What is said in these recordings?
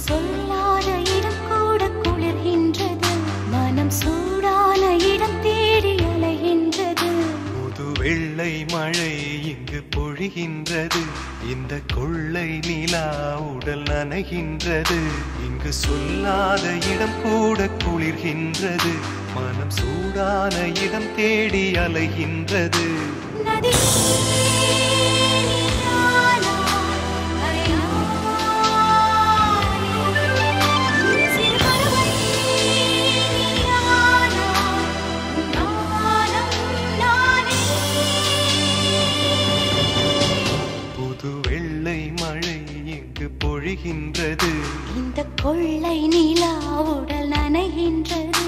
சொல்லாத இடம் கூட குளிர்கின்றது, மனம் சூடான இடம் தேடி அலைகின்றது. புது வெள்ளை மழை இங்கு பொழிகின்றது, இந்த கொள்ளை நிலா உடல் நனைகின்றது. இங்கு சொல்லாத இடம் கூட குளிர்கின்றது, மனம் சூடான இடம் தேடி அலைகின்றது. நதி பொழிகின்றது, இந்த கொள்ளை நிலா உடல் நனைகின்றது.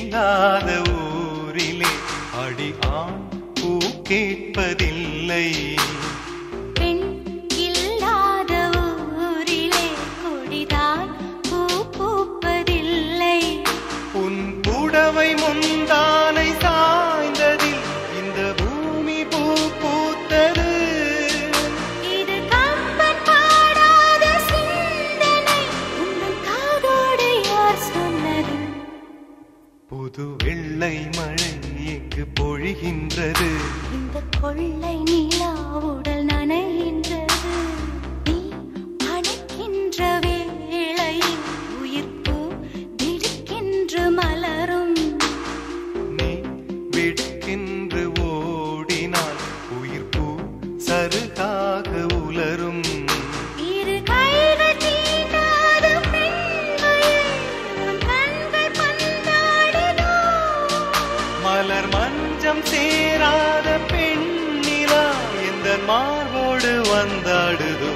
இல்லாத ஊரிலே அடி ஆண் பூ கேட்பதில்லை, பெண் இல்லாத ஊரிலே கொடிதான் பூ பூப்பதில்லை. உன் புடவை முந்தானை சாய்ந்ததில் இந்த பூமி பூ பூத்தது. இது கம்பன் பாடாத சிந்தனை, உங்கள் காதோடு யார் சொன்னது? புது வெள்ளை மழை இங்கு பொழிகின்றது, இந்த கொள்ளை நிலா உடல் நனைகின்றது. நீ அணைக்கின்ற வேளையில் உயிர்ப்பு திடுக்கென்று மலரும். நீ விடுக்கென்று ஓடினால் உயிர்ப்பு சருகாக உலரும். இரு கைகள் தீண்டாத பெண்மையில் உன் கண்கள் பந்தாடுதோ? மலர் மஞ்சம் சேராத பெண்ணிலா எந்த மார்போடு வந்தாடுதோ?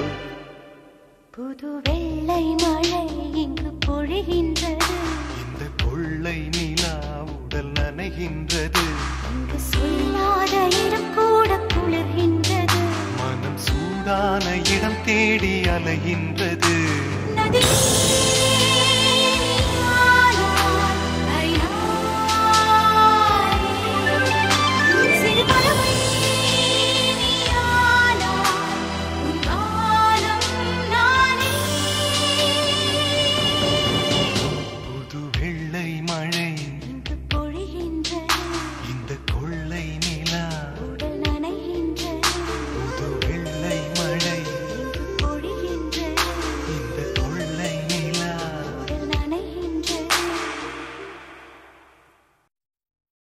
புது வெள்ளை மழை இங்கு பொழிகின்றது, இந்த கொள்ளை நிலா உடல் நனைகின்றது. இங்கு சொல்லாத இடம் கூட குளிர்கின்றது, மனம் சூடான இடம் தேடி அலைகின்றது. நதி